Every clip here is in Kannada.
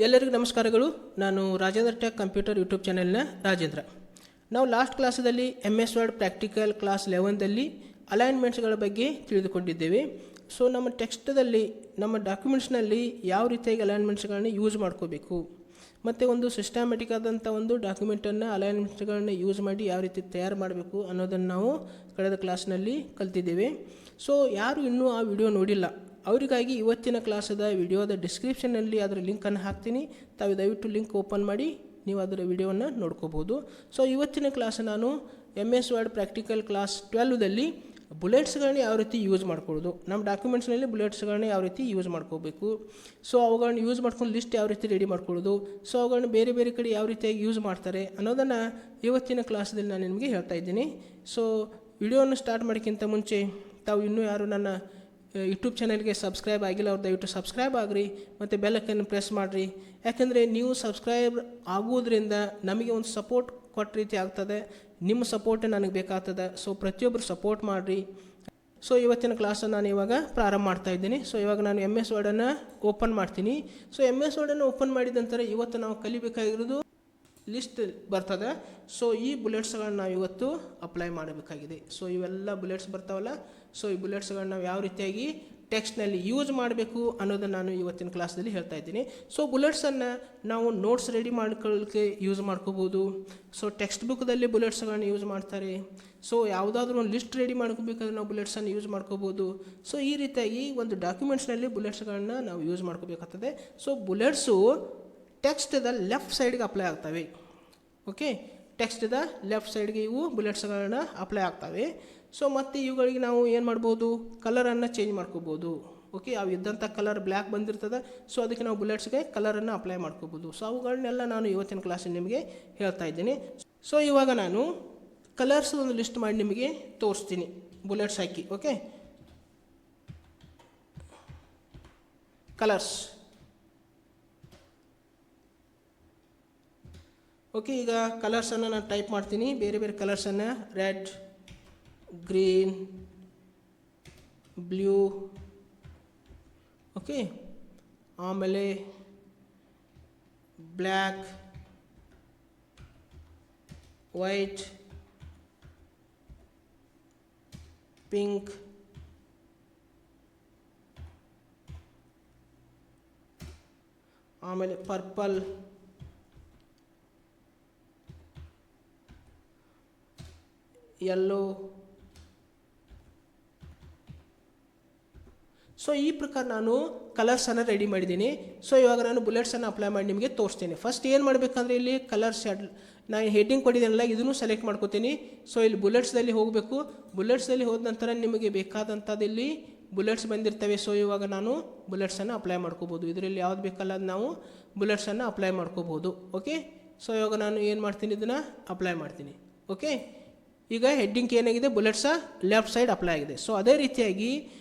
ಎಲ್ಲರಿಗೂ ನಮಸ್ಕಾರಗಳು. ನಾನು ರಾಜೇಂದ್ರ ಟೆಕ್ ಕಂಪ್ಯೂಟರ್ ಯೂಟ್ಯೂಬ್ ಚಾನೆಲ್ನ ರಾಜೇಂದ್ರ. ನಾವು ಲಾಸ್ಟ್ ಕ್ಲಾಸದಲ್ಲಿ MS ವರ್ಡ್ ಪ್ರಾಕ್ಟಿಕಲ್ ಕ್ಲಾಸ್ 11ದಲ್ಲಿ ಅಲೈನ್ಮೆಂಟ್ಸ್ಗಳ ಬಗ್ಗೆ ತಿಳಿದುಕೊಂಡಿದ್ದೇವೆ. ಸೊ ನಮ್ಮ ಟೆಕ್ಸ್ಟದಲ್ಲಿ ನಮ್ಮ ಡಾಕ್ಯುಮೆಂಟ್ಸ್ನಲ್ಲಿ ಯಾವ ರೀತಿಯಾಗಿ ಅಲೈನ್ಮೆಂಟ್ಸ್ಗಳನ್ನ ಯೂಸ್ ಮಾಡ್ಕೋಬೇಕು ಮತ್ತು ಒಂದು ಸಿಸ್ಟಮ್ಯಾಟಿಕ್ ಆದಂಥ ಒಂದು ಡಾಕ್ಯುಮೆಂಟನ್ನು ಅಲೈನ್ಮೆಂಟ್ಸ್ಗಳನ್ನ ಯೂಸ್ ಮಾಡಿ ಯಾವ ರೀತಿ ತಯಾರು ಮಾಡಬೇಕು ಅನ್ನೋದನ್ನು ನಾವು ಕಳೆದ ಕ್ಲಾಸ್ನಲ್ಲಿ ಕಲ್ತಿದ್ದೇವೆ. ಸೊ ಯಾರು ಇನ್ನೂ ಆ ವಿಡಿಯೋ ನೋಡಿಲ್ಲ ಅವರಿಗಾಗಿ ಇವತ್ತಿನ ಕ್ಲಾಸದ ವಿಡಿಯೋದ ಡಿಸ್ಕ್ರಿಪ್ಷನ್ನಲ್ಲಿ ಅದರ ಲಿಂಕನ್ನು ಹಾಕ್ತೀನಿ. ತಾವು ದಯವಿಟ್ಟು ಲಿಂಕ್ ಓಪನ್ ಮಾಡಿ ನೀವು ಅದರ ವಿಡಿಯೋವನ್ನು ನೋಡ್ಕೋಬೋದು. ಸೊ ಇವತ್ತಿನ ಕ್ಲಾಸ್ ನಾನು MS ವರ್ಡ್ ಪ್ರಾಕ್ಟಿಕಲ್ ಕ್ಲಾಸ್ 12ದಲ್ಲಿ ಬುಲೆಟ್ಸ್ಗಳನ್ನ ಯಾವ ರೀತಿ ಯೂಸ್ ಮಾಡ್ಕೊಳ್ಳೋದು, ನಮ್ಮ ಡಾಕ್ಯುಮೆಂಟ್ಸ್ನಲ್ಲಿ ಬುಲೆಟ್ಸ್ಗಳನ್ನ ಯಾವ ರೀತಿ ಯೂಸ್ ಮಾಡ್ಕೋಬೇಕು, ಸೊ ಅವುಗಳನ್ನ ಯೂಸ್ ಮಾಡ್ಕೊಂಡು ಲಿಸ್ಟ್ ಯಾವ ರೀತಿ ರೆಡಿ ಮಾಡ್ಕೊಳ್ಳೋದು, ಸೊ ಅವುಗಳನ್ನ ಬೇರೆ ಬೇರೆ ಕಡೆ ಯಾವ ರೀತಿಯಾಗಿ ಯೂಸ್ ಮಾಡ್ತಾರೆ ಅನ್ನೋದನ್ನು ಇವತ್ತಿನ ಕ್ಲಾಸಲ್ಲಿ ನಾನು ನಿಮಗೆ ಹೇಳ್ತಾ ಇದ್ದೀನಿ. ಸೊ ವಿಡಿಯೋವನ್ನು ಸ್ಟಾರ್ಟ್ ಮಾಡೋಕ್ಕಿಂತ ಮುಂಚೆ ತಾವು ಇನ್ನೂ ಯಾರು ನನ್ನ ಯೂಟ್ಯೂಬ್ ಚಾನಲ್ಗೆ ಸಬ್ಸ್ಕ್ರೈಬ್ ಆಗಿಲ್ಲ ಅವ್ರು ದಯವಿಟ್ಟು ಸಬ್ಸ್ಕ್ರೈಬ್ ಆಗಿರಿ ಮತ್ತು ಬೆಲ್ಲಕ್ಕನ್ನು ಪ್ರೆಸ್ ಮಾಡಿರಿ. ಯಾಕೆಂದರೆ ನೀವು ಸಬ್ಸ್ಕ್ರೈಬ್ ಆಗುವುದರಿಂದ ನಮಗೆ ಒಂದು ಸಪೋರ್ಟ್ ಕೊಟ್ಟ ರೀತಿ ಆಗ್ತದೆ. ನಿಮ್ಮ ಸಪೋರ್ಟ್ ನನಗೆ ಬೇಕಾಗ್ತದೆ. ಸೊ ಪ್ರತಿಯೊಬ್ಬರು ಸಪೋರ್ಟ್ ಮಾಡಿರಿ. ಸೊ ಇವತ್ತಿನ ಕ್ಲಾಸನ್ನು ನಾನು ಇವಾಗ ಪ್ರಾರಂಭ ಮಾಡ್ತಾ ಇದ್ದೀನಿ. ಸೊ ಇವಾಗ ನಾನು MS ವರ್ಡನ್ನು ಓಪನ್ ಮಾಡ್ತೀನಿ. ಸೊ MS ವರ್ಡನ್ನು ಓಪನ್ ಮಾಡಿದ ನಂತರ ಇವತ್ತು ನಾವು ಕಲಿಬೇಕಾಗಿರೋದು ಲಿಸ್ಟ್ ಬರ್ತದೆ. ಸೊ ಈ ಬುಲೆಟ್ಸ್ಗಳನ್ನ ನಾವು ಇವತ್ತು ಅಪ್ಲೈ ಮಾಡಬೇಕಾಗಿದೆ. ಸೊ ಇವೆಲ್ಲ ಬುಲೆಟ್ಸ್ ಬರ್ತಾವಲ್ಲ, ಸೊ ಈ ಬುಲೆಟ್ಸ್ಗಳನ್ನ ನಾವು ಯಾವ ರೀತಿಯಾಗಿ ಟೆಕ್ಸ್ಟ್ನಲ್ಲಿ ಯೂಸ್ ಮಾಡಬೇಕು ಅನ್ನೋದನ್ನು ನಾನು ಇವತ್ತಿನ ಕ್ಲಾಸಲ್ಲಿ ಹೇಳ್ತಾ ಇದ್ದೀನಿ. ಸೊ ಬುಲೆಟ್ಸನ್ನು ನಾವು ನೋಟ್ಸ್ ರೆಡಿ ಮಾಡ್ಕೊಳ್ಳೋಕ್ಕೆ ಯೂಸ್ ಮಾಡ್ಕೋಬೋದು. ಸೊ ಟೆಕ್ಸ್ಟ್ ಬುಕ್ದಲ್ಲಿ ಬುಲೆಟ್ಸ್ಗಳನ್ನ ಯೂಸ್ ಮಾಡ್ತಾರೆ. ಸೊ ಯಾವುದಾದ್ರೂ ಒಂದು ಲಿಸ್ಟ್ ರೆಡಿ ಮಾಡ್ಕೋಬೇಕಾದ್ರೆ ನಾವು ಬುಲೆಟ್ಸನ್ನು ಯೂಸ್ ಮಾಡ್ಕೋಬೋದು. ಸೊ ಈ ರೀತಿಯಾಗಿ ಒಂದು ಡಾಕ್ಯುಮೆಂಟ್ಸ್ನಲ್ಲಿ ಬುಲೆಟ್ಸ್ಗಳನ್ನ ನಾವು ಯೂಸ್ ಮಾಡ್ಕೋಬೇಕಾಗ್ತದೆ. ಸೊ ಬುಲೆಟ್ಸು ಟೆಕ್ಸ್ಟ್ದ ಲೆಫ್ಟ್ ಸೈಡ್ಗೆ ಅಪ್ಲೈ ಆಗ್ತವೆ. ಓಕೆ, ಟೆಕ್ಸ್ಟ್ದ ಲೆಫ್ಟ್ ಸೈಡ್ಗೆ ಇವು ಬುಲೆಟ್ಸ್ಗಳನ್ನ ಅಪ್ಲೈ ಆಗ್ತವೆ. ಸೊ ಮತ್ತು ಇವುಗಳಿಗೆ ನಾವು ಏನು ಮಾಡ್ಬೋದು, ಕಲರನ್ನು ಚೇಂಜ್ ಮಾಡ್ಕೋಬೋದು. ಓಕೆ, ಅವು ಇದ್ದಂಥ ಕಲರ್ ಬ್ಲ್ಯಾಕ್ ಬಂದಿರ್ತದೆ. ಸೊ ಅದಕ್ಕೆ ನಾವು ಬುಲೆಟ್ಸ್ಗೆ ಕಲರನ್ನು ಅಪ್ಲೈ ಮಾಡ್ಕೋಬೋದು. ಸೊ ಅವುಗಳನ್ನೆಲ್ಲ ನಾನು ಇವತ್ತಿನ ಕ್ಲಾಸಲ್ಲಿ ನಿಮಗೆ ಹೇಳ್ತಾ ಇದ್ದೀನಿ. ಸೊ ಇವಾಗ ನಾನು ಕಲರ್ಸ್ ಒಂದು ಲಿಸ್ಟ್ ಮಾಡಿ ನಿಮಗೆ ತೋರಿಸ್ತೀನಿ ಬುಲೆಟ್ಸ್ ಹಾಕಿ. Okay, colours. ಓಕೆ, ಈಗ ಕಲರ್ಸನ್ನು ನಾನು ಟೈಪ್ ಮಾಡ್ತೀನಿ. ಬೇರೆ ಬೇರೆ ಕಲರ್ಸನ್ನು ರೆಡ್, ಗ್ರೀನ್, ಬ್ಲೂ, ಓಕೆ, ಆಮೇಲೆ ಬ್ಲ್ಯಾಕ್, ವೈಟ್, ಪಿಂಕ್, ಆಮೇಲೆ ಪರ್ಪಲ್, ಯೆಲ್ಲೋ. ಸೊ ಈ ಪ್ರಕಾರ ನಾನು ಕಲರ್ಸನ್ನು ರೆಡಿ ಮಾಡಿದ್ದೀನಿ. ಸೊ ಇವಾಗ ನಾನು ಬುಲೆಟ್ಸನ್ನು ಅಪ್ಲೈ ಮಾಡಿ ನಿಮಗೆ ತೋರಿಸ್ತೀನಿ. ಫಸ್ಟ್ ಏನು ಮಾಡಬೇಕಂದ್ರೆ ಇಲ್ಲಿ ಕಲರ್ಸ್ ನಾನು ಹೆಡ್ಡಿಂಗ್ ಕೊಟ್ಟಿದ್ದೀನಲ್ಲ ಇದನ್ನು ಸೆಲೆಕ್ಟ್ ಮಾಡ್ಕೋತೀನಿ. ಸೊ ಇಲ್ಲಿ ಬುಲೆಟ್ಸ್ದಲ್ಲಿ ಹೋಗಬೇಕು. ಬುಲೆಟ್ಸ್ದಲ್ಲಿ ಹೋದ ನಂತರ ನಿಮಗೆ ಬೇಕಾದಂಥದ್ದು ಇಲ್ಲಿ ಬುಲೆಟ್ಸ್ ಬಂದಿರ್ತವೆ. ಸೊ ಇವಾಗ ನಾನು ಬುಲೆಟ್ಸನ್ನು ಅಪ್ಲೈ ಮಾಡ್ಕೋಬೋದು. ಇದರಲ್ಲಿ ಯಾವ್ದು ಬೇಕಲ್ಲ ಅದು ನಾವು ಬುಲೆಟ್ಸನ್ನು ಅಪ್ಲೈ ಮಾಡ್ಕೋಬೋದು. ಓಕೆ, ಸೊ ಇವಾಗ ನಾನು ಏನು ಮಾಡ್ತೀನಿ, ಇದನ್ನು ಅಪ್ಲೈ ಮಾಡ್ತೀನಿ. ಓಕೆ, ಈಗ ಹೆಡ್ಡಿಂಗ್ ಏನಾಗಿದೆ, ಬುಲೆಟ್ಸ ಲೆಫ್ಟ್ ಸೈಡ್ ಅಪ್ಲೈ ಆಗಿದೆ. ಸೊ ಅದೇ ರೀತಿಯಾಗಿ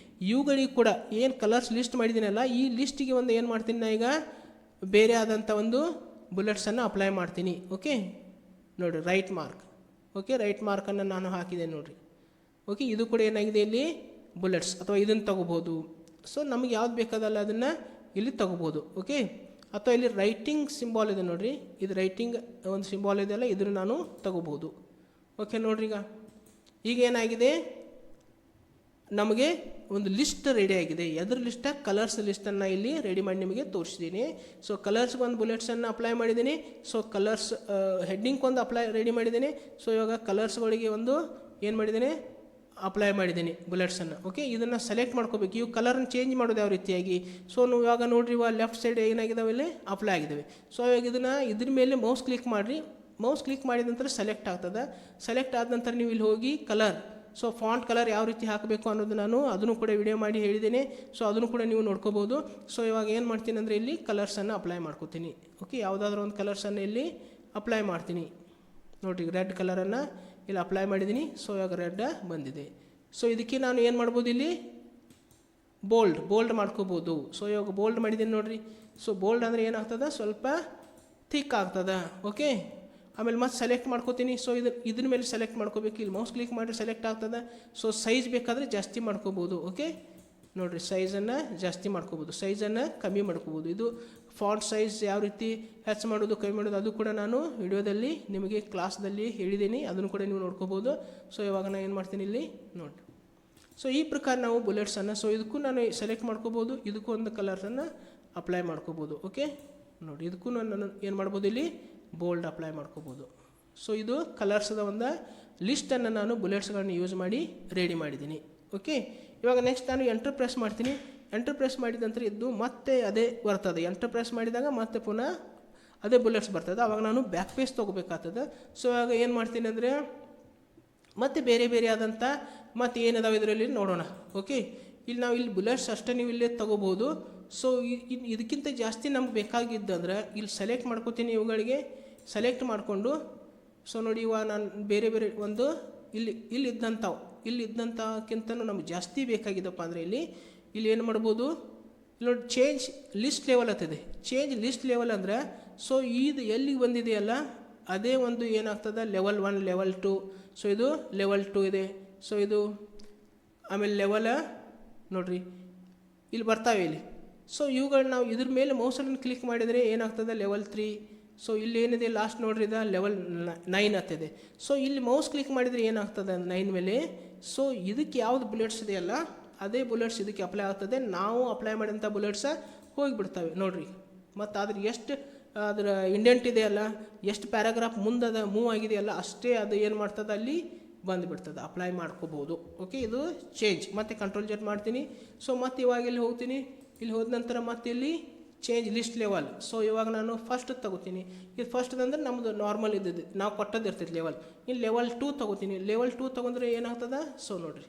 ಇವುಗಳಿಗೆ ಕೂಡ ಏನು ಕಲರ್ಸ್ ಲಿಸ್ಟ್ ಮಾಡಿದ್ದೀನಲ್ಲ ಈ ಲಿಸ್ಟಿಗೆ ಒಂದು ಏನು ಮಾಡ್ತೀನಿ, ನಾ ಈಗ ಬೇರೆ ಆದಂಥ ಒಂದು ಬುಲೆಟ್ಸನ್ನು ಅಪ್ಲೈ ಮಾಡ್ತೀನಿ. ಓಕೆ, ನೋಡಿರಿ ರೈಟ್ ಮಾರ್ಕ್. ಓಕೆ, ರೈಟ್ ಮಾರ್ಕನ್ನು ನಾನು ಹಾಕಿದೆ ನೋಡಿರಿ. ಓಕೆ, ಇದು ಕೂಡ ಏನಾಗಿದೆ ಇಲ್ಲಿ ಬುಲೆಟ್ಸ್, ಅಥವಾ ಇದನ್ನು ತಗೋಬೋದು. ಸೊ ನಮಗೆ ಯಾವ್ದು ಬೇಕಾದಲ್ಲ ಅದನ್ನು ಇಲ್ಲಿ ತಗೋಬೋದು. ಓಕೆ, ಅಥವಾ ಇಲ್ಲಿ ರೈಟಿಂಗ್ ಸಿಂಬಾಲ್ ಇದೆ ನೋಡಿರಿ, ಇದು ರೈಟಿಂಗ್ ಒಂದು ಸಿಂಬಾಲ್ ಇದೆಯಲ್ಲ ಇದನ್ನು ನಾನು ತಗೋಬೋದು. ಓಕೆ, ನೋಡ್ರಿ ಈಗ ಏನಾಗಿದೆ, ನಮಗೆ ಒಂದು ಲಿಸ್ಟ್ ರೆಡಿ ಆಗಿದೆ. ಎದ್ರ ಲಿಸ್ಟ, ಕಲರ್ಸ್ ಲಿಸ್ಟನ್ನು ಇಲ್ಲಿ ರೆಡಿ ಮಾಡಿ ನಿಮಗೆ ತೋರಿಸಿದ್ದೀನಿ. ಸೊ ಕಲರ್ಸ್ಗೆ ಒಂದು ಬುಲೆಟ್ಸನ್ನು ಅಪ್ಲೈ ಮಾಡಿದ್ದೀನಿ. ಸೊ ಕಲರ್ಸ್ ಹೆಡ್ಡಿಂಗ್ ಒಂದು ರೆಡಿ ಮಾಡಿದ್ದೀನಿ. ಸೊ ಇವಾಗ ಕಲರ್ಸ್ಗಳಿಗೆ ಒಂದು ಏನು ಮಾಡಿದ್ದೀನಿ, ಅಪ್ಲೈ ಮಾಡಿದ್ದೀನಿ ಬುಲೆಟ್ಸನ್ನು. ಓಕೆ, ಇದನ್ನು ಸೆಲೆಕ್ಟ್ ಮಾಡ್ಕೋಬೇಕು. ಇವು ಕಲರನ್ನು ಚೇಂಜ್ ಮಾಡೋದು ಯಾವ ರೀತಿಯಾಗಿ. ಸೊ ನೀವು ಇವಾಗ ನೋಡಿರಿ ಇವಾಗ ಲೆಫ್ಟ್ ಸೈಡ್ ಏನಾಗಿದ್ದಾವೆ ಇಲ್ಲಿ ಅಪ್ಲೈ ಆಗಿದ್ದಾವೆ. ಸೊ ಇವಾಗ ಇದನ್ನು ಇದ್ರ ಮೇಲೆ ಮೌಸ್ ಕ್ಲಿಕ್ ಮಾಡಿರಿ. ಮೌಸ್ ಕ್ಲಿಕ್ ಮಾಡಿದ ನಂತರ ಸೆಲೆಕ್ಟ್ ಆಗ್ತದೆ. ಸೆಲೆಕ್ಟ್ ಆದ ನಂತರ ನೀವು ಇಲ್ಲಿ ಹೋಗಿ ಕಲರ್, ಸೊ ಫಾಂಟ್ ಕಲರ್ ಯಾವ ರೀತಿ ಹಾಕಬೇಕು ಅನ್ನೋದು ನಾನು ಅದನ್ನು ಕೂಡ ವಿಡಿಯೋ ಮಾಡಿ ಹೇಳಿದ್ದೀನಿ. ಸೊ ಅದನ್ನು ಕೂಡ ನೀವು ನೋಡ್ಕೋಬೋದು. ಸೊ ಇವಾಗ ಏನು ಮಾಡ್ತೀನಿ ಅಂದರೆ ಇಲ್ಲಿ ಕಲರ್ಸನ್ನು ಅಪ್ಲೈ ಮಾಡ್ಕೋತೀನಿ. ಓಕೆ, ಯಾವುದಾದ್ರೂ ಒಂದು ಕಲರ್ಸನ್ನು ಇಲ್ಲಿ ಅಪ್ಲೈ ಮಾಡ್ತೀನಿ. ನೋಡಿರಿ ರೆಡ್ ಕಲರನ್ನು ಇಲ್ಲಿ ಅಪ್ಲೈ ಮಾಡಿದ್ದೀನಿ. ಸೊ ಇವಾಗ ರೆಡ್ ಬಂದಿದೆ. ಸೊ ಇದಕ್ಕೆ ನಾನು ಏನು ಮಾಡ್ಬೋದು, ಇಲ್ಲಿ ಬೋಲ್ಡ್ ಮಾಡ್ಕೋಬೋದು. ಸೊ ಇವಾಗ ಬೋಲ್ಡ್ ಮಾಡಿದ್ದೀನಿ ನೋಡಿರಿ. ಸೊ ಬೋಲ್ಡ್ ಅಂದರೆ ಏನಾಗ್ತದೆ, ಸ್ವಲ್ಪ ಥಿಕ್ ಆಗ್ತದೆ. ಓಕೆ, ಆಮೇಲೆ ಮತ್ತೆ ಸೆಲೆಕ್ಟ್ ಮಾಡ್ಕೋತೀನಿ. ಸೊ ಇದ್ರ ಮೇಲೆ ಸೆಲೆಕ್ಟ್ ಮಾಡ್ಕೋಬೇಕು. ಇಲ್ಲಿ ಮೌಸ್ ಕ್ಲಿಕ್ ಮಾಡಿ ಸೆಲೆಕ್ಟ್ ಆಗ್ತದೆ. ಸೊ ಸೈಜ್ ಬೇಕಾದರೆ ಜಾಸ್ತಿ ಮಾಡ್ಕೋಬೋದು. ಓಕೆ, ನೋಡಿರಿ ಸೈಜನ್ನು ಜಾಸ್ತಿ ಮಾಡ್ಕೋಬೋದು, ಸೈಜನ್ನು ಕಮ್ಮಿ ಮಾಡ್ಕೋಬೋದು. ಇದು ಫಾಂಟ್ ಸೈಜ್ ಯಾವ ರೀತಿ ಹೆಚ್ಚು ಮಾಡೋದು ಕಮ್ಮಿ ಮಾಡೋದು ಅದು ಕೂಡ ನಾನು ವಿಡಿಯೋದಲ್ಲಿ ನಿಮಗೆ ಕ್ಲಾಸ್ದಲ್ಲಿ ಹೇಳಿದ್ದೀನಿ, ಅದನ್ನು ಕೂಡ ನೀವು ನೋಡ್ಕೋಬೋದು. ಸೊ ಇವಾಗ ನಾನು ಏನು ಮಾಡ್ತೀನಿ ಇಲ್ಲಿ ನೋಡಿ. ಸೊ ಈ ಪ್ರಕಾರ ನಾವು ಬುಲೆಟ್ಸನ್ನು, ಸೊ ಇದಕ್ಕೂ ನಾನು ಸೆಲೆಕ್ಟ್ ಮಾಡ್ಕೋಬೋದು, ಇದಕ್ಕೂ ಒಂದು ಕಲರ್ಸನ್ನು ಅಪ್ಲೈ ಮಾಡ್ಕೋಬೋದು. ಓಕೆ ನೋಡಿ, ಇದಕ್ಕೂ ನಾನು ಏನು ಮಾಡ್ಬೋದು ಇಲ್ಲಿ ಬೋಲ್ಡ್ ಅಪ್ಲೈ ಮಾಡ್ಕೋಬೋದು. ಸೊ ಇದು ಕಲರ್ಸ್ದ ಒಂದು ಲಿಸ್ಟನ್ನು ನಾನು ಬುಲೆಟ್ಸ್ಗಳನ್ನ ಯೂಸ್ ಮಾಡಿ ರೆಡಿ ಮಾಡಿದ್ದೀನಿ. ಓಕೆ, ಇವಾಗ ನೆಕ್ಸ್ಟ್ ನಾನು ಎಂಟರ್ ಪ್ರೆಸ್ ಮಾಡ್ತೀನಿ. ಎಂಟರ್ ಪ್ರೆಸ್ ಮಾಡಿದ ನಂತರ ಇದು ಮತ್ತೆ ಅದೇ ಬರ್ತದೆ. ಎಂಟರ್ ಪ್ರೆಸ್ ಮಾಡಿದಾಗ ಮತ್ತೆ ಪುನಃ ಅದೇ ಬುಲೆಟ್ಸ್ ಬರ್ತದೆ. ಆವಾಗ ನಾನು ಬ್ಯಾಕ್ ಪೇಜ್ ತೊಗೋಬೇಕಾಗ್ತದೆ. ಸೊ ಇವಾಗ ಏನು ಮಾಡ್ತೀನಿ ಅಂದರೆ ಮತ್ತು ಬೇರೆ ಬೇರೆ ಆದಂಥ ಮತ್ತು ಏನದಾವೆ ಇದರಲ್ಲಿ ನೋಡೋಣ. ಓಕೆ, ಇಲ್ಲಿ ನಾವು ಇಲ್ಲಿ ಬುಲೆಟ್ಸ್ ಅಷ್ಟೇ ನೀವು ಇಲ್ಲೇ ತೊಗೋಬೋದು. ಸೊ ಇದಕ್ಕಿಂತ ಜಾಸ್ತಿ ನಮ್ಗೆ ಬೇಕಾಗಿದ್ದಂದ್ರೆ ಇಲ್ಲಿ ಸೆಲೆಕ್ಟ್ ಮಾಡ್ಕೋತೀನಿ, ಇವುಗಳಿಗೆ ಸೆಲೆಕ್ಟ್ ಮಾಡಿಕೊಂಡು. ಸೊ ನೋಡಿ, ಇವಾಗ ನಾನು ಬೇರೆ ಬೇರೆ ಒಂದು ಇಲ್ಲಿದ್ದಂಥಕ್ಕಿಂತನೂ ನಮ್ಗೆ ಜಾಸ್ತಿ ಬೇಕಾಗಿದ್ದಪ್ಪ ಅಂದರೆ ಇಲ್ಲಿ ಏನು ಮಾಡ್ಬೋದು, ಇಲ್ಲಿ ನೋಡಿ ಚೇಂಜ್ ಲಿಸ್ಟ್ ಲೆವೆಲ್ ಆಗ್ತದೆ. ಚೇಂಜ್ ಲಿಸ್ಟ್ ಲೆವೆಲ್ ಅಂದರೆ ಸೊ ಇದು ಎಲ್ಲಿಗೆ ಬಂದಿದೆಯಲ್ಲ ಅದೇ ಒಂದು ಏನಾಗ್ತದೆ ಲೆವೆಲ್ 1 ಲೆವೆಲ್ 2. ಸೊ ಇದು ಲೆವೆಲ್ 2 ಇದೆ. ಸೊ ಇದು ಆಮೇಲೆ ಲೆವೆಲ್ ನೋಡಿರಿ ಇಲ್ಲಿ ಬರ್ತಾವೆ ಇಲ್ಲಿ. ಸೊ ಇವುಗಳನ್ನ ನಾವು ಇದ್ರ ಮೇಲೆ ಮೌಸನ್ನು ಕ್ಲಿಕ್ ಮಾಡಿದರೆ ಏನಾಗ್ತದೆ ಲೆವೆಲ್ 3. ಸೊ ಇಲ್ಲಿ ಏನಿದೆ ಲಾಸ್ಟ್ ನೋಡ್ರಿ ಇದು ಲೆವೆಲ್ 9 ಆಗ್ತದೆ. ಸೊ ಇಲ್ಲಿ ಮೌಸ್ ಕ್ಲಿಕ್ ಮಾಡಿದರೆ ಏನಾಗ್ತದೆ 9 ಮೇಲೆ. ಸೊ ಇದಕ್ಕೆ ಯಾವುದು ಬುಲೆಟ್ಸ್ ಇದೆಯಲ್ಲ ಅದೇ ಬುಲೆಟ್ಸ್ ಇದಕ್ಕೆ ಅಪ್ಲೈ ಆಗ್ತದೆ. ನಾವು ಅಪ್ಲೈ ಮಾಡಿದಂಥ ಬುಲೆಟ್ಸ ಹೋಗಿಬಿಡ್ತವೆ ನೋಡಿರಿ. ಮತ್ತು ಅದ್ರ ಎಷ್ಟು ಅದರ ಇಂಡೆಂಟ್ ಇದೆಯಲ್ಲ, ಎಷ್ಟು ಪ್ಯಾರಾಗ್ರಾಫ್ ಮುಂದದ ಮೂವ್ ಆಗಿದೆಯಲ್ಲ ಅಷ್ಟೇ ಅದು ಏನು ಮಾಡ್ತದೆ ಅಲ್ಲಿ ಬಂದುಬಿಡ್ತದೆ, ಅಪ್ಲೈ ಮಾಡ್ಕೋಬೋದು. ಓಕೆ, ಇದು ಚೇಂಜ್. ಮತ್ತು ಕಂಟ್ರೋಲ್ ಜೆಡ್ ಮಾಡ್ತೀನಿ. ಸೊ ಮತ್ತು ಇವಾಗ ಇಲ್ಲಿ ಹೋಗ್ತೀನಿ. ಇಲ್ಲಿ ಹೋದ ನಂತರ ಮತ್ತೆ ಇಲ್ಲಿ ಚೇಂಜ್ ಲಿಸ್ಟ್ ಲೆವೆಲ್. ಸೊ ಇವಾಗ ನಾನು ಫಸ್ಟ್ ತಗೋತೀನಿ. ಇದು ಫಸ್ಟ್ ಅಂದರೆ ನಮ್ಮದು ನಾರ್ಮಲ್ ಇದ್ದದ್ದು ನಾವು ಕೊಟ್ಟದ್ದು ಇರ್ತೈತೆ ಲೆವೆಲ್. ಇಲ್ಲಿ ಲೆವೆಲ್ 2 ತೊಗೋತೀನಿ. ಲೆವೆಲ್ 2 ತೊಗೊಂಡ್ರೆ ಏನಾಗ್ತದೆ, ಸೊ ನೋಡಿರಿ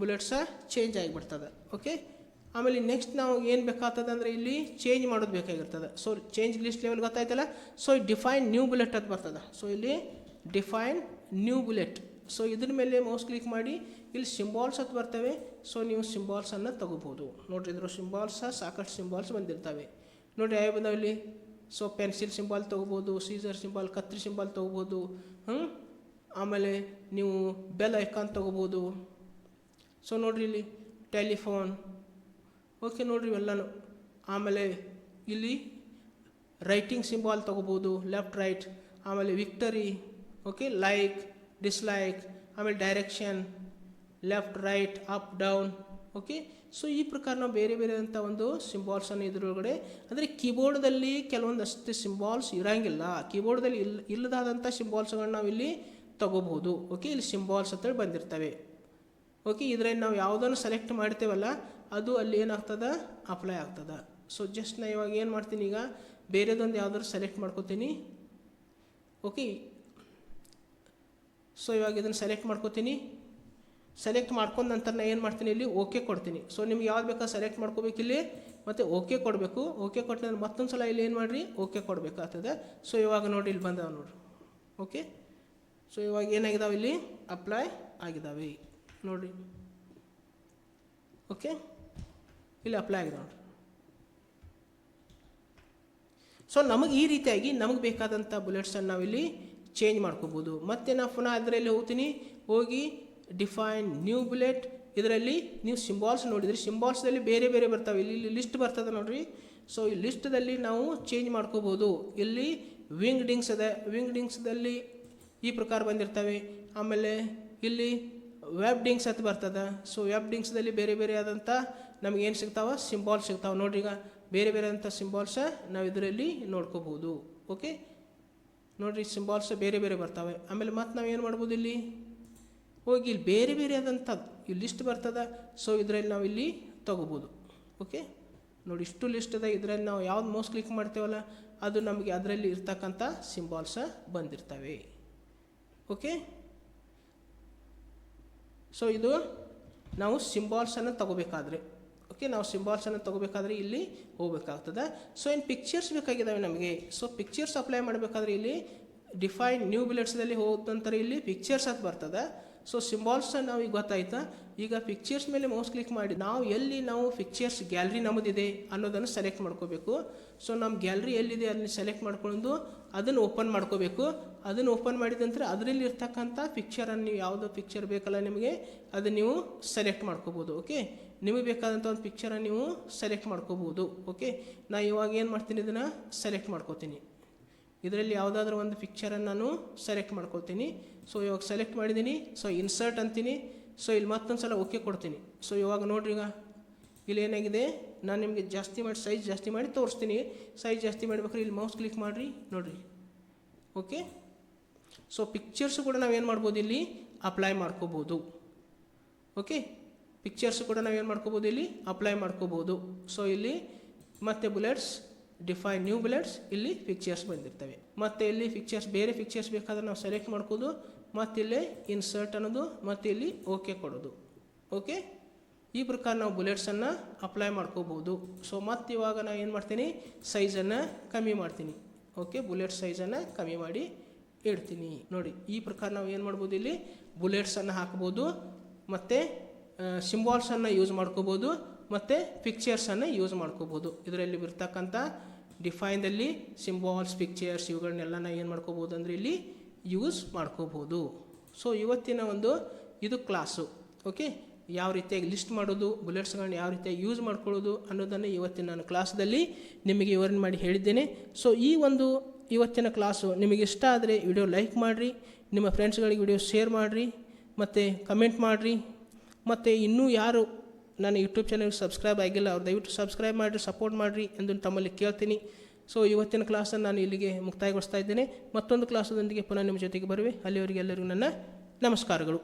ಬುಲೆಟ್ಸ ಚೇಂಜ್ ಆಗಿಬಿಡ್ತದೆ. ಓಕೆ, ಆಮೇಲೆ ನೆಕ್ಸ್ಟ್ ನಾವು ಏನು ಬೇಕಾಗ್ತದೆ ಅಂದರೆ ಇಲ್ಲಿ ಚೇಂಜ್ ಮಾಡೋದು ಬೇಕಾಗಿರ್ತದೆ. ಸೊ ಚೇಂಜ್ ಲಿಸ್ಟ್ ಲೆವೆಲ್ ಗೊತ್ತಾಯ್ತಲ್ಲ. ಸೊ ಡಿಫೈನ್ ನ್ಯೂ ಬುಲೆಟ್ ಅಂತ ಬರ್ತದೆ. ಸೊ ಇಲ್ಲಿ ಡಿಫೈನ್ ನ್ಯೂ ಬುಲೆಟ್. ಸೊ ಇದ್ರ ಮೇಲೆ ಮೌಸ್ ಕ್ಲಿಕ್ ಮಾಡಿ ಇಲ್ಲಿ ಸಿಂಬಾಲ್ಸ್ ಅಂತ ಬರ್ತವೆ. ಸೊ ನೀವು ಸಿಂಬಾಲ್ಸನ್ನು ತಗೋಬೋದು. ನೋಡಿರಿ, ಇದ್ರ ಸಿಂಬಾಲ್ಸ ಸಾಕಷ್ಟು ಸಿಂಬಾಲ್ಸ್ ಬಂದಿರ್ತವೆ ನೋಡಿರಿ. ಯಾವ ಬಂದಾವೆ ಇಲ್ಲಿ. ಸೊ ಪೆನ್ಸಿಲ್ ಸಿಂಬಾಲ್ ತೊಗೋಬೋದು, ಸೀಸರ್ ಸಿಂಬಾಲ್, ಕತ್ರಿ ಸಿಂಬಾಲ್ ತೊಗೋಬೋದು. ಆಮೇಲೆ ನೀವು ಬೆಲ್ ಐಕಾನ್ ತೊಗೋಬೋದು. ಸೊ ನೋಡಿರಿ ಇಲ್ಲಿ ಟೆಲಿಫೋನ್. ಓಕೆ ನೋಡಿರಿ ಇವೆಲ್ಲನೂ. ಆಮೇಲೆ ಇಲ್ಲಿ ರೈಟಿಂಗ್ ಸಿಂಬಾಲ್ ತೊಗೋಬೋದು, ಲೆಫ್ಟ್ ರೈಟ್. ಆಮೇಲೆ ವಿಕ್ಟರಿ. Okay, like, dislike. ಆಮೇಲೆ direction, left right, up down. Okay, so ಈ ಪ್ರಕಾರ ನಾವು ಬೇರೆ ಬೇರೆ ಅಂತ ಒಂದು ಸಿಂಬಾಲ್ಸನ್ನು ಇದರೊಳಗಡೆ ಅಂದರೆ ಕೀಬೋರ್ಡ್ದಲ್ಲಿ ಕೆಲವೊಂದಷ್ಟು ಸಿಂಬಾಲ್ಸ್ ಇರೋಂಗಿಲ್ಲ. ಕೀಬೋರ್ಡ್ದಲ್ಲಿ ಇಲ್ಲದಾದಂಥ ಸಿಂಬಾಲ್ಸ್ಗಳನ್ನ ನಾವು ಇಲ್ಲಿ ತೊಗೋಬೋದು. ಓಕೆ, ಇಲ್ಲಿ ಸಿಂಬಾಲ್ಸ್ ಅಂತೇಳಿ ಬಂದಿರ್ತವೆ. ಓಕೆ, ಇದರಲ್ಲಿ ನಾವು ಯಾವುದನ್ನು ಸೆಲೆಕ್ಟ್ ಮಾಡ್ತೇವಲ್ಲ ಅದು ಅಲ್ಲಿ ಏನಾಗ್ತದೆ ಅಪ್ಲೈ ಆಗ್ತದೆ. ಸೊ ಜಸ್ಟ್ ನಾನು ಇವಾಗ ಏನು ಮಾಡ್ತೀನಿ, ಈಗ ಬೇರೆದೊಂದು ಯಾವುದಾದ್ರು ಸೆಲೆಕ್ಟ್ ಮಾಡ್ಕೋತೀನಿ. ಓಕೆ, ಸೊ ಇವಾಗ ಇದನ್ನು ಸೆಲೆಕ್ಟ್ ಮಾಡ್ಕೋತೀನಿ. ಸೆಲೆಕ್ಟ್ ಮಾಡ್ಕೊಂಡ ನಂತರ ನಾನು ಏನು ಮಾಡ್ತೀನಿ, ಇಲ್ಲಿ ಓಕೆ ಕೊಡ್ತೀನಿ. ಸೊ ನಿಮ್ಗೆ ಯಾವ್ದು ಬೇಕಾ ಸೆಲೆಕ್ಟ್ ಮಾಡ್ಕೋಬೇಕು ಇಲ್ಲಿ, ಮತ್ತು ಓಕೆ ಕೊಡಬೇಕು. ಓಕೆ ಕೊಟ್ಟು ನಾನು ಮತ್ತೊಂದು ಸಲ ಇಲ್ಲಿ ಏನು ಮಾಡಿರಿ ಓಕೆ ಕೊಡಬೇಕಾಗ್ತದೆ. ಸೊ ಇವಾಗ ನೋಡಿ ಇಲ್ಲಿ ಬಂದಾವೆ ನೋಡಿರಿ. ಓಕೆ, ಸೊ ಇವಾಗ ಏನಾಗಿದ್ದಾವೆ ಇಲ್ಲಿ ಅಪ್ಲೈ ಆಗಿದ್ದಾವೆ ನೋಡಿರಿ. ಓಕೆ, ಇಲ್ಲಿ ಅಪ್ಲೈ ಆಗಿದೆ ನೋಡಿರಿ. ಸೊ ನಮಗೆ ಈ ರೀತಿಯಾಗಿ ನಮಗೆ ಬೇಕಾದಂಥ ಬುಲೆಟ್ಸನ್ನು ನಾವಿಲ್ಲಿ ಚೇಂಜ್ ಮಾಡ್ಕೋಬೋದು. ಮತ್ತು ನಾವು ಪುನಃ ಅದರಲ್ಲಿ ಹೋಗ್ತೀನಿ. ಹೋಗಿ ಡಿಫೈನ್ ನ್ಯೂ ಬುಲೆಟ್. ಇದರಲ್ಲಿ ನೀವು ಸಿಂಬಾಲ್ಸ್ ನೋಡಿದ್ರಿ, ಸಿಂಬಾಲ್ಸ್ದಲ್ಲಿ ಬೇರೆ ಬೇರೆ ಬರ್ತಾವೆ. ಇಲ್ಲಿ ಲಿಸ್ಟ್ ಬರ್ತದೆ ನೋಡಿರಿ. ಸೊ ಈ ಲಿಸ್ಟ್ದಲ್ಲಿ ನಾವು ಚೇಂಜ್ ಮಾಡ್ಕೋಬೋದು. ಇಲ್ಲಿ ವಿಂಗ್ ಡಿಂಗ್ಸ್ ಇದೆ, ವಿಂಗ್ ಡಿಂಗ್ಸ್ದಲ್ಲಿ ಈ ಪ್ರಕಾರ ಬಂದಿರ್ತವೆ. ಆಮೇಲೆ ಇಲ್ಲಿ ವೆಬ್ ಡಿಂಗ್ಸ್ ಅಂತ ಬರ್ತದೆ. ಸೊ ವೆಬ್ ಡಿಂಗ್ಸ್ದಲ್ಲಿ ಬೇರೆ ಬೇರೆ ಆದಂಥ ನಮ್ಗೆ ಏನು ಸಿಗ್ತಾವೆ ಸಿಂಬಾಲ್ಸ್ ಸಿಗ್ತಾವೆ ನೋಡ್ರಿ. ಈಗ ಬೇರೆ ಬೇರೆ ಆದಂಥ ಸಿಂಬಾಲ್ಸ ನಾವು ಇದರಲ್ಲಿ ನೋಡ್ಕೋಬೋದು. ಓಕೆ ನೋಡಿರಿ, ಸಿಂಬಾಲ್ಸ್ ಬೇರೆ ಬೇರೆ ಬರ್ತವೆ. ಆಮೇಲೆ ಮತ್ತು ನಾವು ಏನು ಮಾಡ್ಬೋದು, ಇಲ್ಲಿ ಹೋಗಿ ಇಲ್ಲಿ ಬೇರೆ ಬೇರೆ ಆದಂಥದ್ದು ಈ ಲಿಸ್ಟ್ ಬರ್ತದೆ. ಸೊ ಇದರಲ್ಲಿ ನಾವು ಇಲ್ಲಿ ತೊಗೋಬೋದು. ಓಕೆ ನೋಡಿ, ಇಷ್ಟು ಲಿಸ್ಟ್ ಇದೆ. ಇದರಲ್ಲಿ ನಾವು ಯಾವ್ದು ಮೌಸ್ ಕ್ಲಿಕ್ ಮಾಡ್ತೇವಲ್ಲ ಅದು ನಮಗೆ ಅದರಲ್ಲಿ ಇರ್ತಕ್ಕಂಥ ಸಿಂಬಾಲ್ಸ ಬಂದಿರ್ತವೆ. ಓಕೆ, ಸೊ ಇದು ನಾವು ಸಿಂಬಾಲ್ಸನ್ನು ತಗೋಬೇಕಾದ್ರೆ, ಓಕೆ ನಾವು ಸಿಂಬಾಲ್ಸನ್ನು ತೊಗೋಬೇಕಾದ್ರೆ ಇಲ್ಲಿ ಹೋಗ್ಬೇಕಾಗ್ತದೆ. ಸೊ ಏನು ಪಿಕ್ಚರ್ಸ್ ಬೇಕಾಗಿದ್ದಾವೆ ನಮಗೆ. ಸೊ ಪಿಕ್ಚರ್ಸ್ ಅಪ್ಲೈ ಮಾಡಬೇಕಾದ್ರೆ ಇಲ್ಲಿ ಡಿಫೈನ್ ನ್ಯೂ ಬುಲೆಟ್ಸ್ದಲ್ಲಿ ಹೋದ ನಂತರ ಇಲ್ಲಿ ಪಿಕ್ಚರ್ಸ್ ಅಂತ ಬರ್ತದೆ. ಸೊ ಸಿಂಬಾಲ್ಸ್ ನಾವು ಈಗ ಗೊತ್ತಾಯ್ತಾ. ಈಗ ಪಿಕ್ಚರ್ಸ್ ಮೇಲೆ ಮೌಸ್ ಕ್ಲಿಕ್ ಮಾಡಿ ನಾವು ಪಿಕ್ಚರ್ಸ್ ಗ್ಯಾಲರಿ ನಮ್ಮದಿದೆ ಅನ್ನೋದನ್ನು ಸೆಲೆಕ್ಟ್ ಮಾಡ್ಕೋಬೇಕು. ಸೊ ನಮ್ಮ ಗ್ಯಾಲರಿ ಎಲ್ಲಿದೆ ಅದನ್ನು ಸೆಲೆಕ್ಟ್ ಮಾಡ್ಕೊಂಡು ಅದನ್ನು ಓಪನ್ ಮಾಡ್ಕೋಬೇಕು. ಅದನ್ನು ಓಪನ್ ಮಾಡಿದ ನಂತರ ಅದರಲ್ಲಿ ಇರ್ತಕ್ಕಂಥ ಪಿಕ್ಚರನ್ನು ನೀವು ಯಾವುದೋ ಪಿಕ್ಚರ್ ಬೇಕಲ್ಲ ನಿಮಗೆ ಅದನ್ನು ನೀವು ಸೆಲೆಕ್ಟ್ ಮಾಡ್ಕೋಬೋದು. ಓಕೆ, ನಿಮಗೆ ಬೇಕಾದಂಥ ಒಂದು ಪಿಕ್ಚರನ್ನು ನೀವು ಸೆಲೆಕ್ಟ್ ಮಾಡ್ಕೋಬೋದು. ಓಕೆ, ನಾನು ಇವಾಗ ಏನು ಮಾಡ್ತೀನಿ, ಇದನ್ನು ಸೆಲೆಕ್ಟ್ ಮಾಡ್ಕೋತೀನಿ. ಇದರಲ್ಲಿ ಯಾವುದಾದ್ರೂ ಒಂದು ಪಿಕ್ಚರನ್ನು ನಾನು ಸೆಲೆಕ್ಟ್ ಮಾಡ್ಕೊಳ್ತೀನಿ. ಸೊ ಇವಾಗ ಸೆಲೆಕ್ಟ್ ಮಾಡಿದ್ದೀನಿ. ಸೊ ಇನ್ಸರ್ಟ್ ಅಂತೀನಿ. ಸೊ ಇಲ್ಲಿ ಮತ್ತೊಂದು ಸಲ ಓಕೆ ಕೊಡ್ತೀನಿ. ಸೊ ಇವಾಗ ನೋಡಿರಿ, ಈಗ ಇಲ್ಲಿ ಏನಾಗಿದೆ, ನಾನು ನಿಮಗೆ ಸೈಜ್ ಜಾಸ್ತಿ ಮಾಡಿ ತೋರಿಸ್ತೀನಿ. ಸೈಜ್ ಜಾಸ್ತಿ ಮಾಡಬೇಕಾದ್ರೆ ಇಲ್ಲಿ ಮೌಸ್ ಕ್ಲಿಕ್ ಮಾಡಿರಿ, ನೋಡಿರಿ. ಓಕೆ, ಸೊ ಪಿಕ್ಚರ್ಸು ಕೂಡ ನಾವೇನು ಮಾಡ್ಬೋದು, ಇಲ್ಲಿ ಅಪ್ಲೈ ಮಾಡ್ಕೋಬೋದು. ಓಕೆ, ಪಿಕ್ಚರ್ಸು ಕೂಡ ನಾವೇನು ಮಾಡ್ಕೋಬೋದು, ಇಲ್ಲಿ ಅಪ್ಲೈ ಮಾಡ್ಕೋಬೋದು. ಸೊ ಇಲ್ಲಿ ಮತ್ತೆ ಬುಲೆಟ್ಸ್, ಡಿಫೈನ್ ನ್ಯೂ ಬುಲೆಟ್ಸ್, ಇಲ್ಲಿ ಪಿಕ್ಚರ್ಸ್ ಬಂದಿರ್ತವೆ. ಮತ್ತು ಇಲ್ಲಿ ಬೇರೆ ಪಿಕ್ಚರ್ಸ್ ಬೇಕಾದ್ರೆ ನಾವು ಸೆಲೆಕ್ಟ್ ಮಾಡ್ಕೋದು, ಮತ್ತು ಇಲ್ಲಿ ಇನ್ಸರ್ಟ್ ಅನ್ನೋದು, ಮತ್ತು ಇಲ್ಲಿ ಓಕೆ ಕೊಡೋದು. ಓಕೆ, ಈ ಪ್ರಕಾರ ನಾವು ಬುಲೆಟ್ಸನ್ನು ಅಪ್ಲೈ ಮಾಡ್ಕೋಬೋದು. ಸೊ ಮತ್ತು ಇವಾಗ ನಾನು ಏನು ಮಾಡ್ತೀನಿ, ಸೈಜನ್ನು ಕಮ್ಮಿ ಮಾಡ್ತೀನಿ. ಓಕೆ, ಬುಲೆಟ್ ಸೈಜನ್ನು ಕಮ್ಮಿ ಮಾಡಿ ಇಡ್ತೀನಿ. ನೋಡಿ, ಈ ಪ್ರಕಾರ ನಾವು ಏನು ಮಾಡ್ಬೋದು, ಇಲ್ಲಿ ಬುಲೆಟ್ಸನ್ನು ಹಾಕ್ಬೋದು, ಮತ್ತು ಸಿಂಬಾಲ್ಸನ್ನು ಯೂಸ್ ಮಾಡ್ಕೋಬೋದು, ಮತ್ತು ಪಿಕ್ಚರ್ಸನ್ನು ಯೂಸ್ ಮಾಡ್ಕೋಬೋದು. ಇದರಲ್ಲಿ ಬರ್ತಕ್ಕಂಥ ಡಿಫೈನ್ದಲ್ಲಿ ಸಿಂಬಾಲ್ಸ್, ಪಿಕ್ಚರ್ಸ್ ಇವುಗಳನ್ನೆಲ್ಲ ನಾವು ಏನು ಮಾಡ್ಕೋಬೋದು ಅಂದರೆ ಇಲ್ಲಿ ಯೂಸ್ ಮಾಡ್ಕೋಬೋದು. ಸೊ ಇವತ್ತಿನ ಇದು ಕ್ಲಾಸು. ಓಕೆ, ಯಾವ ರೀತಿಯಾಗಿ ಲಿಸ್ಟ್ ಮಾಡೋದು, ಬುಲೆಟ್ಸ್ಗಳನ್ನ ಯಾವ ರೀತಿಯಾಗಿ ಯೂಸ್ ಮಾಡ್ಕೊಳ್ಳೋದು ಅನ್ನೋದನ್ನು ಇವತ್ತಿನ ನಾನು ಕ್ಲಾಸ್ದಲ್ಲಿ ನಿಮಗೆ ವಿವರಣೆ ಮಾಡಿ ಹೇಳಿದ್ದೇನೆ. ಸೊ ಇವತ್ತಿನ ಕ್ಲಾಸು ನಿಮಗೆ ಇಷ್ಟ ಆದರೆ ವಿಡಿಯೋ ಲೈಕ್ ಮಾಡಿರಿ, ನಿಮ್ಮ ಫ್ರೆಂಡ್ಸ್ಗಳಿಗೆ ವಿಡಿಯೋ ಶೇರ್ ಮಾಡಿರಿ, ಮತ್ತು ಕಮೆಂಟ್ ಮಾಡಿರಿ. ಮತ್ತು ಇನ್ನೂ ಯಾರು ನನ್ನ ಯೂಟ್ಯೂಬ್ ಚಾನಲ್ಗೆ ಸಬ್ಸ್ಕ್ರೈಬ್ ಆಗಿಲ್ಲ ಅವ್ರು ದಯವಿಟ್ಟು ಸಬ್ಸ್ಕ್ರೈಬ್ ಮಾಡಿರಿ, ಸಪೋರ್ಟ್ ಮಾಡಿರಿ ಎಂದು ತಮ್ಮಲ್ಲಿ ಕೇಳ್ತೀನಿ. ಸೊ ಇವತ್ತಿನ ಕ್ಲಾಸನ್ನು ನಾನು ಇಲ್ಲಿಗೆ ಮುಕ್ತಾಯಗೊಳಿಸ್ತಾ ಇದ್ದೇನೆ. ಮತ್ತೊಂದು ಕ್ಲಾಸದೊಂದಿಗೆ ಪುನಃ ನಿಮ್ಮ ಜೊತೆಗೆ ಬರುವೆ. ಅಲ್ಲಿವರೆಗೆ ಎಲ್ಲರಿಗೂ ನನ್ನ ನಮಸ್ಕಾರಗಳು.